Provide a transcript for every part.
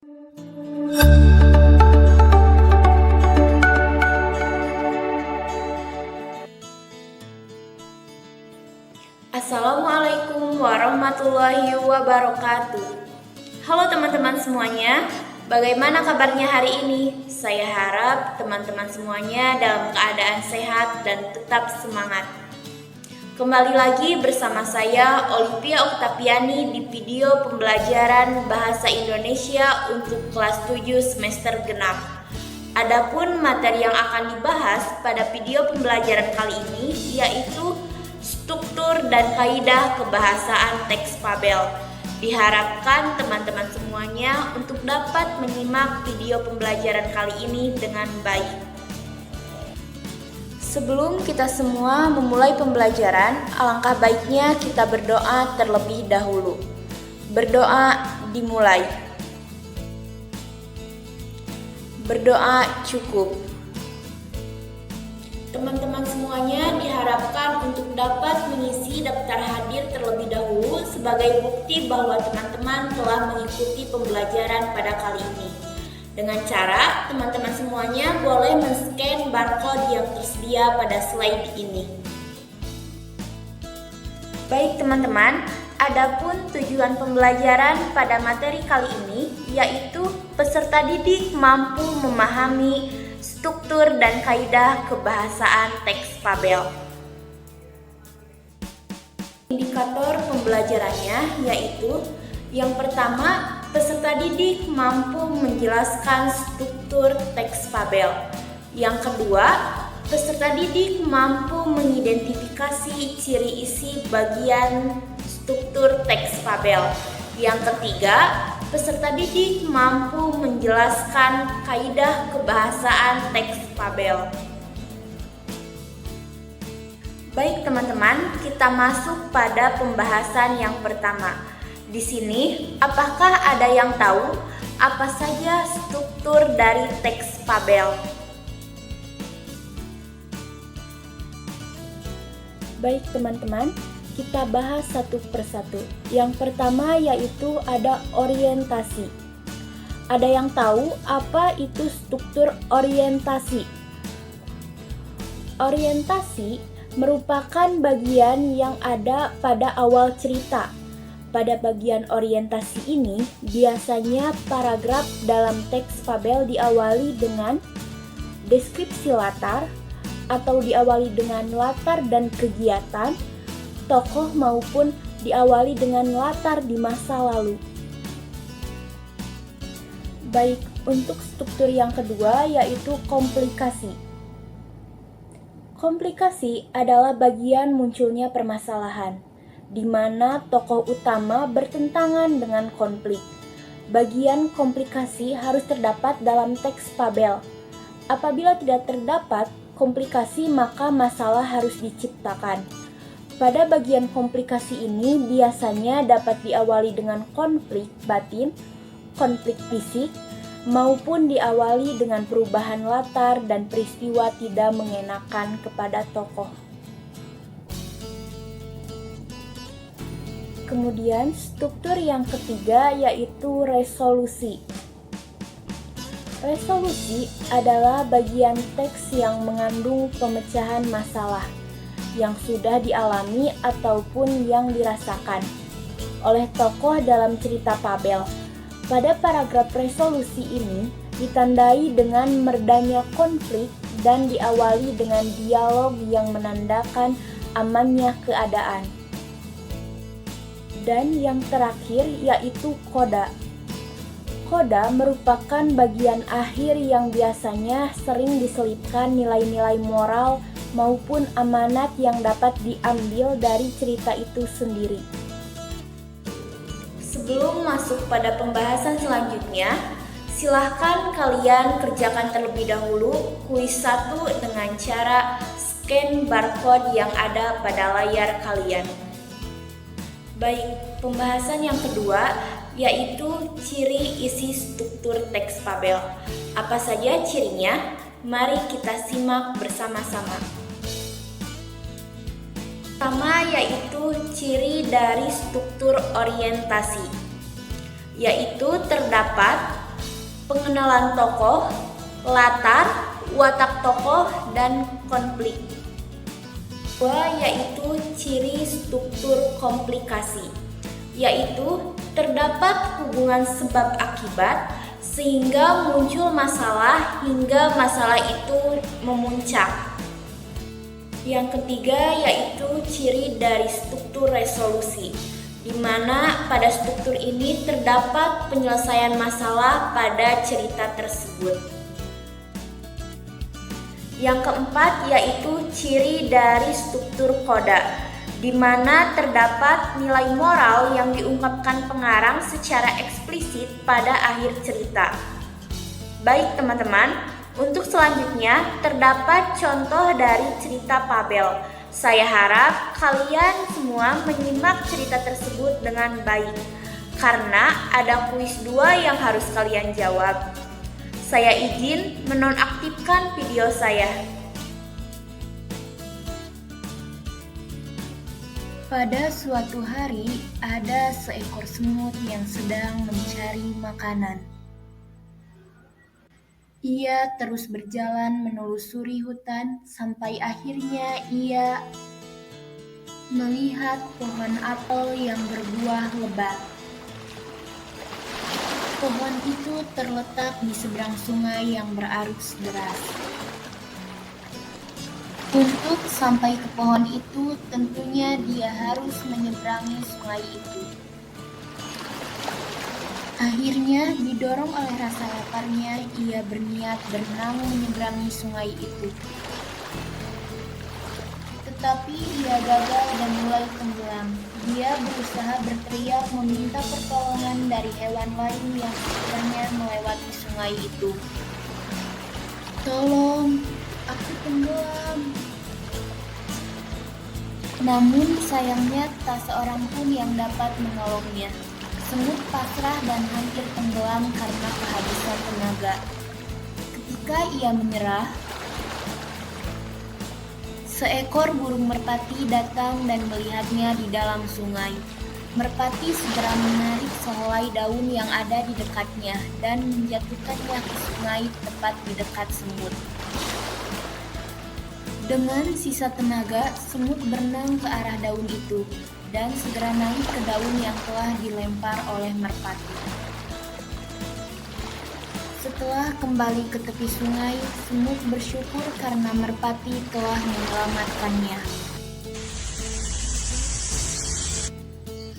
Assalamualaikum warahmatullahi wabarakatuh. Halo teman-teman semuanya, bagaimana kabarnya hari ini? Saya harap teman-teman semuanya dalam keadaan sehat dan tetap semangat. Kembali lagi bersama saya Olivia Oktaviani di video pembelajaran Bahasa Indonesia untuk kelas 7 semester genap. Adapun materi yang akan dibahas pada video pembelajaran kali ini yaitu struktur dan kaidah kebahasaan teks fabel. Diharapkan teman-teman semuanya untuk dapat menyimak video pembelajaran kali ini dengan baik. Sebelum kita semua memulai pembelajaran, alangkah baiknya kita berdoa terlebih dahulu. Berdoa dimulai. Berdoa cukup. Teman-teman semuanya diharapkan untuk dapat mengisi daftar hadir terlebih dahulu sebagai bukti bahwa teman-teman telah mengikuti pembelajaran pada kali ini. Dengan cara teman-teman semuanya boleh men-scan barcode yang tersedia pada slide ini. Baik teman-teman, adapun tujuan pembelajaran pada materi kali ini yaitu peserta didik mampu memahami struktur dan kaidah kebahasaan teks fabel. Indikator pembelajarannya yaitu yang pertama, peserta didik mampu menjelaskan struktur teks fabel. Yang kedua, peserta didik mampu mengidentifikasi ciri isi bagian struktur teks fabel. Yang ketiga, peserta didik mampu menjelaskan kaidah kebahasaan teks fabel. Baik teman-teman, kita masuk pada pembahasan yang pertama. Di sini, apakah ada yang tahu apa saja struktur dari teks fabel? Baik teman-teman, kita bahas satu persatu. Yang pertama yaitu ada orientasi. Ada yang tahu apa itu struktur orientasi? Orientasi merupakan bagian yang ada pada awal cerita. Pada bagian orientasi ini, biasanya paragraf dalam teks fabel diawali dengan deskripsi latar atau diawali dengan latar dan kegiatan tokoh maupun diawali dengan latar di masa lalu. Baik, untuk struktur yang kedua yaitu komplikasi. Komplikasi adalah bagian munculnya permasalahan, di mana tokoh utama bertentangan dengan konflik. Bagian komplikasi harus terdapat dalam teks fabel. Apabila tidak terdapat komplikasi, maka masalah harus diciptakan. Pada bagian komplikasi ini biasanya dapat diawali dengan konflik batin, konflik fisik, maupun diawali dengan perubahan latar dan peristiwa tidak mengenakan kepada tokoh. Kemudian struktur yang ketiga yaitu resolusi. Resolusi adalah bagian teks yang mengandung pemecahan masalah yang sudah dialami ataupun yang dirasakan oleh tokoh dalam cerita fabel. Pada paragraf resolusi ini ditandai dengan meredanya konflik dan diawali dengan dialog yang menandakan amannya keadaan. Dan yang terakhir yaitu koda. Koda merupakan bagian akhir yang biasanya sering diselipkan nilai-nilai moral maupun amanat yang dapat diambil dari cerita itu sendiri. Sebelum masuk pada pembahasan selanjutnya, silahkan kalian kerjakan terlebih dahulu kuis 1 dengan cara scan barcode yang ada pada layar kalian. Baik, pembahasan yang kedua yaitu ciri isi struktur teks fabel. Apa saja cirinya? Mari kita simak bersama-sama. Pertama yaitu ciri dari struktur orientasi, yaitu terdapat pengenalan tokoh, latar, watak tokoh, dan konflik. Kedua yaitu ciri struktur komplikasi, yaitu terdapat hubungan sebab akibat sehingga muncul masalah hingga masalah itu memuncak. Yang ketiga yaitu ciri dari struktur resolusi, di mana pada struktur ini terdapat penyelesaian masalah pada cerita tersebut. Yang keempat yaitu ciri dari struktur koda, di mana terdapat nilai moral yang diungkapkan pengarang secara eksplisit pada akhir cerita. Baik teman-teman, untuk selanjutnya terdapat contoh dari cerita Fabel. Saya harap kalian semua menyimak cerita tersebut dengan baik, karena ada kuis 2 yang harus kalian jawab. Saya izin menonaktifkan video saya. Pada suatu hari, ada seekor semut yang sedang mencari makanan. Ia terus berjalan menelusuri hutan sampai akhirnya ia melihat pohon apel yang berbuah lebat. Pohon itu terletak di seberang sungai yang berarus deras. Untuk sampai ke pohon itu, tentunya dia harus menyeberangi sungai itu. Akhirnya, didorong oleh rasa laparnya, ia berniat berenang menyeberangi sungai itu. Tetapi ia gagal dan mulai tenggelam. Dia berusaha berteriak meminta pertolongan dari hewan lain yang sekitarnya melewati sungai itu. "Tolong, aku tenggelam." Namun sayangnya tak seorang pun yang dapat menolongnya. Semut pasrah dan hampir tenggelam karena kehabisan tenaga. Ketika ia menyerah, seekor burung merpati datang dan melihatnya di dalam sungai. Merpati segera menarik sehelai daun yang ada di dekatnya dan menjatuhkannya ke sungai tepat di dekat semut. Dengan sisa tenaga, semut berenang ke arah daun itu dan segera naik ke daun yang telah dilempar oleh merpati. Setelah kembali ke tepi sungai, semut bersyukur karena merpati telah menyelamatkannya.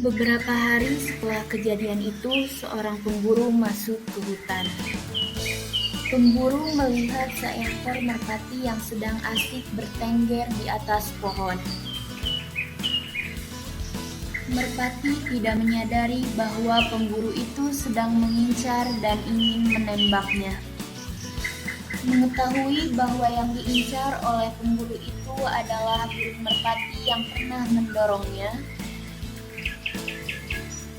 Beberapa hari setelah kejadian itu, seorang pemburu masuk ke hutan. Pemburu melihat seekor merpati yang sedang asik bertengger di atas pohon. Merpati tidak menyadari bahwa pemburu itu sedang mengincar dan ingin menembaknya. Mengetahui bahwa yang diincar oleh pemburu itu adalah burung merpati yang pernah mendorongnya,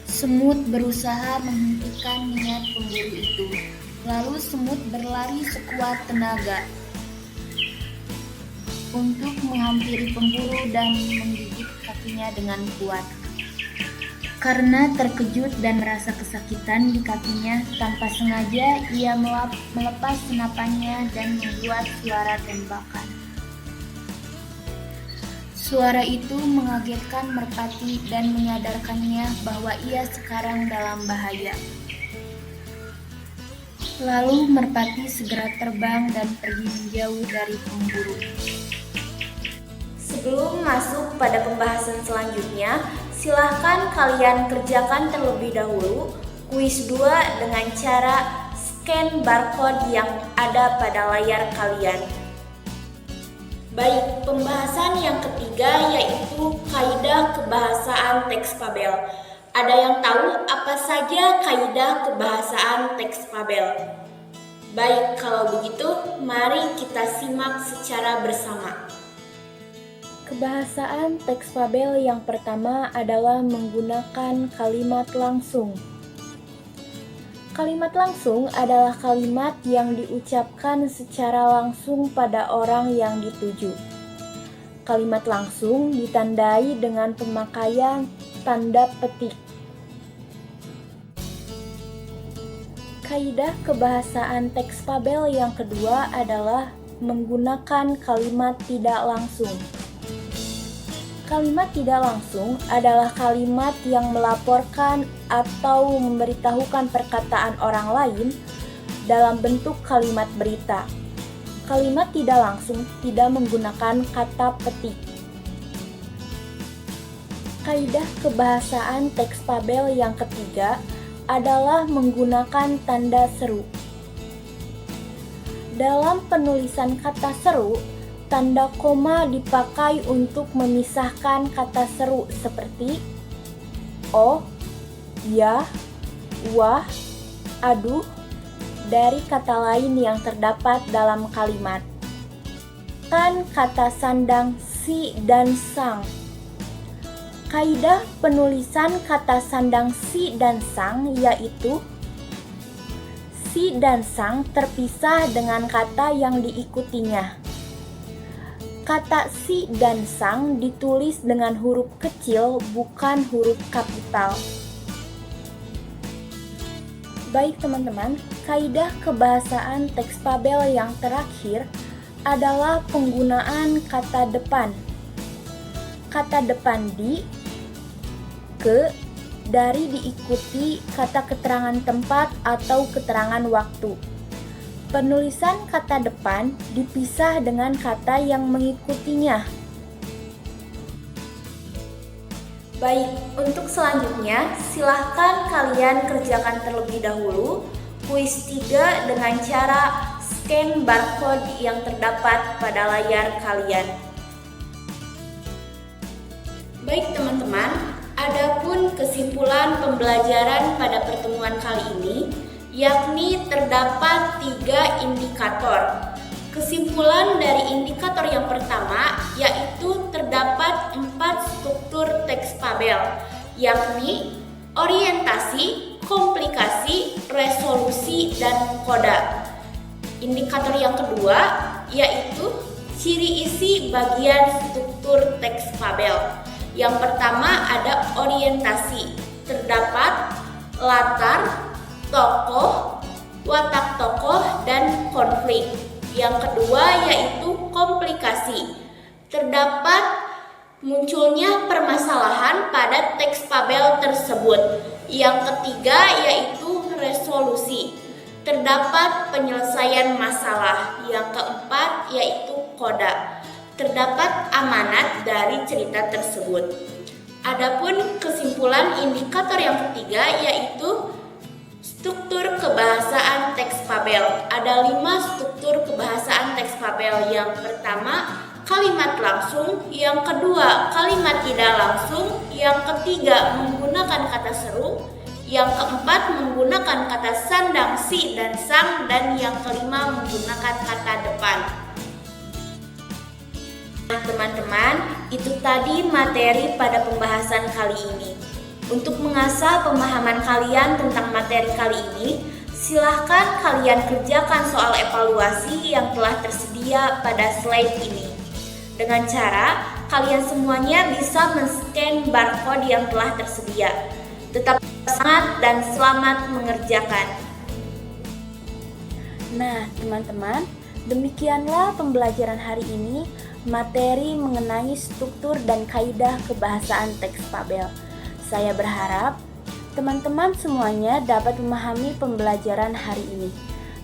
semut berusaha menghentikan niat pemburu itu. Lalu semut berlari sekuat tenaga untuk menghampiri pemburu dan menggigit kakinya dengan kuat. Karena terkejut dan merasa kesakitan di kakinya, tanpa sengaja ia melepas senapannya dan membuat suara tembakan. Suara itu mengagetkan merpati dan menyadarkannya bahwa ia sekarang dalam bahaya. Lalu merpati segera terbang dan pergi menjauh dari pemburu. Sebelum masuk pada pembahasan selanjutnya, silahkan kalian kerjakan terlebih dahulu kuis 2 dengan cara scan barcode yang ada pada layar kalian. Baik, pembahasan yang ketiga yaitu kaidah kebahasaan teks fabel. Ada yang tahu apa saja kaidah kebahasaan teks fabel? Baik, kalau begitu mari kita simak secara bersama. Kebahasaan teks fabel yang pertama adalah menggunakan kalimat langsung. Kalimat langsung adalah kalimat yang diucapkan secara langsung pada orang yang dituju. Kalimat langsung ditandai dengan pemakaian tanda petik. Kaidah kebahasaan teks fabel yang kedua adalah menggunakan kalimat tidak langsung. Kalimat tidak langsung adalah kalimat yang melaporkan atau memberitahukan perkataan orang lain dalam bentuk kalimat berita. Kalimat tidak langsung tidak menggunakan kata petik. Kaidah kebahasaan teks fabel yang ketiga adalah menggunakan tanda seru. Dalam penulisan kata seru, tanda koma dipakai untuk memisahkan kata seru seperti oh, ya, wah, aduh dari kata lain yang terdapat dalam kalimat. Kan kata sandang si dan sang. Kaidah penulisan kata sandang si dan sang yaitu si dan sang terpisah dengan kata yang diikutinya. Kata si dan sang ditulis dengan huruf kecil bukan huruf kapital. Baik teman-teman, kaidah kebahasaan teks fabel yang terakhir adalah penggunaan kata depan. Kata depan di, ke, dari diikuti kata keterangan tempat atau keterangan waktu. Penulisan kata depan dipisah dengan kata yang mengikutinya. Baik, untuk selanjutnya silahkan kalian kerjakan terlebih dahulu kuis 3 dengan cara scan barcode yang terdapat pada layar kalian. Baik teman-teman, adapun kesimpulan pembelajaran pada pertemuan kali ini, yakni terdapat 3 indikator. Kesimpulan dari indikator yang pertama yaitu terdapat 4 struktur teks fabel, yakni orientasi, komplikasi, resolusi, dan koda. Indikator yang kedua yaitu ciri isi bagian struktur teks fabel. Yang pertama ada orientasi, terdapat latar, tokoh, watak tokoh, dan konflik. Yang kedua yaitu komplikasi, terdapat munculnya permasalahan pada teks fabel tersebut. Yang ketiga yaitu resolusi, terdapat penyelesaian masalah. Yang keempat yaitu koda, terdapat amanat dari cerita tersebut. Adapun kesimpulan indikator yang ketiga yaitu struktur kebahasaan teks fabel. Ada 5 struktur kebahasaan teks fabel. Yang pertama, kalimat langsung. Yang kedua, kalimat tidak langsung. Yang ketiga, menggunakan kata seru. Yang keempat, menggunakan kata sandang si dan sang. Dan yang kelima, menggunakan kata depan. Nah teman-teman, itu tadi materi pada pembahasan kali ini. Untuk mengasah pemahaman kalian tentang materi kali ini, silahkan kalian kerjakan soal evaluasi yang telah tersedia pada slide ini. Dengan cara, kalian semuanya bisa men-scan barcode yang telah tersedia. Tetap semangat dan selamat mengerjakan. Nah teman-teman, demikianlah pembelajaran hari ini, materi mengenai struktur dan kaidah kebahasaan teks fabel. Saya berharap teman-teman semuanya dapat memahami pembelajaran hari ini.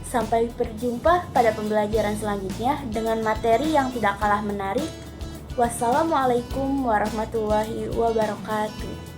Sampai berjumpa pada pembelajaran selanjutnya dengan materi yang tidak kalah menarik. Wassalamualaikum warahmatullahi wabarakatuh.